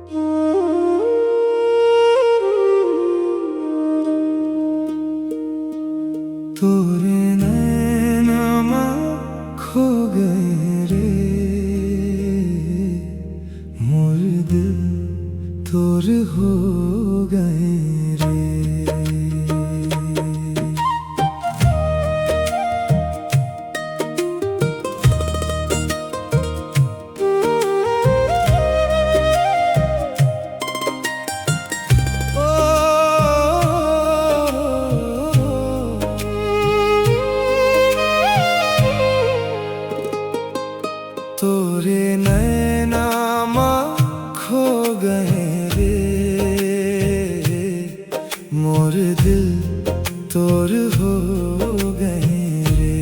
तोरे नैनमा खो गए रे, मोर दिल तोर हो गए रे। तोरे नैनामा खो गए रे, मोर दिल तोर हो गए रे।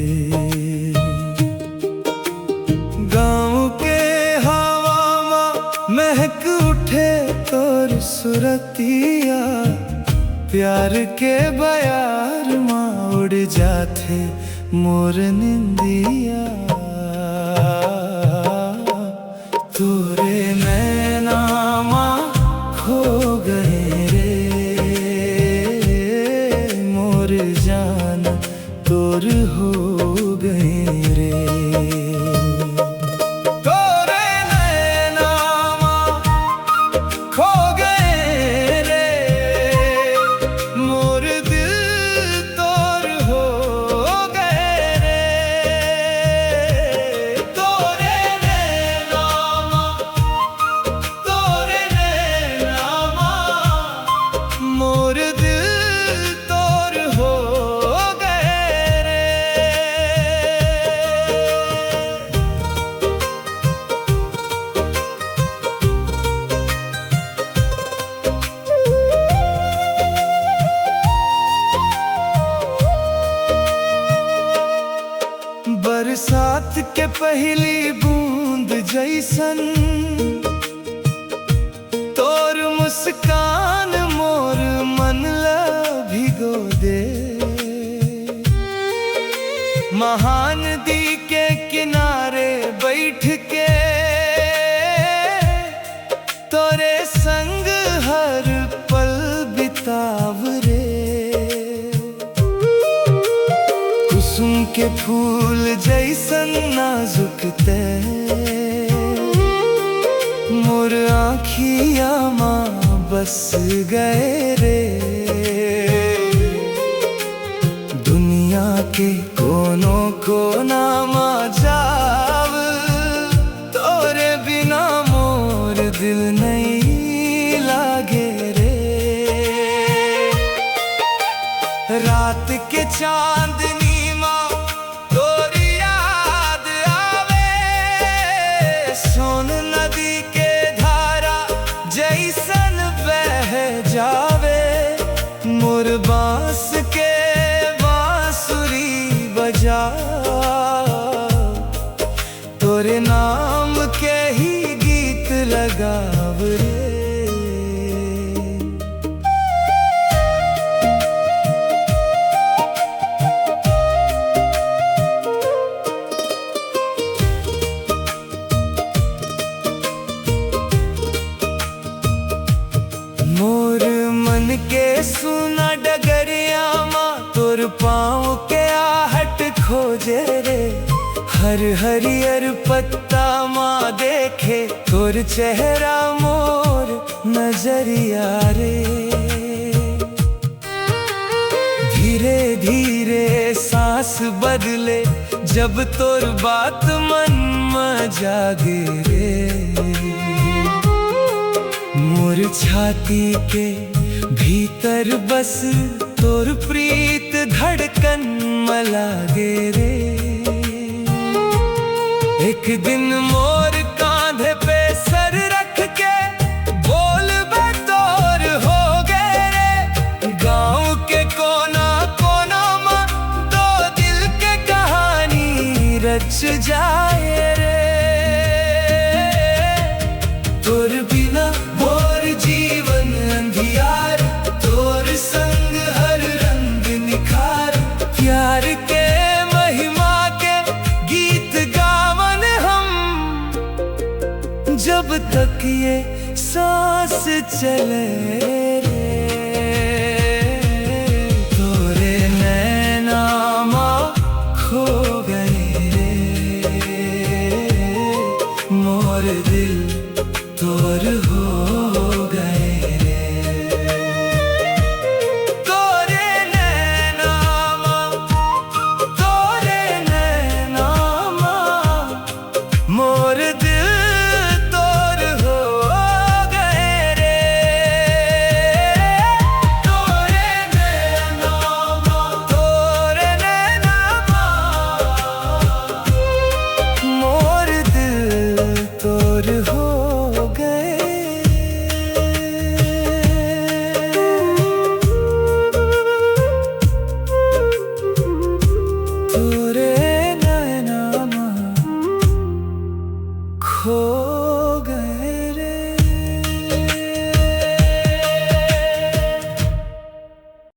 गाँव के हवा में महक उठे तोर सुरतिया, प्यार के बयार माँ उड़ जाते मोर निंदिया। तोरे नैनामा खो गए रे, मोर जान तोर हो गए रे। तोरे नैनामा खो गए रे, मोर दिल तोर हो गए रे। तोरे नैनामा, तोरे नैनामा, मोर दिल तोर हो गए रे। बरसात के पहली बूंद जैसन तोर मुस्कान मोर मन ला भिगो दे। महानदी के किनारे बैठ के तोरे संग हर पल बिताव रे। कुसुम के फूल जैसन नाजुक ते मोर आँखिया माँ बस गए रे। दुनिया के कोनों कोना माँ जाव, तोरे बिना मोर दिल नहीं लागे रे। रात के चांदनी सोन नदी के धारा जैसन बह जावे, मोर बांस के बांसुरी बजा, तोरे नाम के ही गीत लगाव रे। मोर मन के सुना डगरिया माँ तोर पाँव के आहट खोजे रे। हर हरियर पत्ता माँ देखे तोर चेहरा मोर नजरिया रे। धीरे धीरे सांस बदले जब तोर बात मन में जागे रे। मोर छाती के भीतर बस तोर प्रीत धड़कन मलागे रे। एक दिन मोर कांधे पे सर रख के बोल बे तोर हो गए रे। गाँव के कोना कोना में दो दिल के कहानी रच जाए रे। तोर बिना मोर जीवन अंधियार, तोर संग हर रंग निखार। प्यार के महिमा के गीत गावन हम चले रे, तोरे नैनामा खो गए रे, मोर दिल तोर हो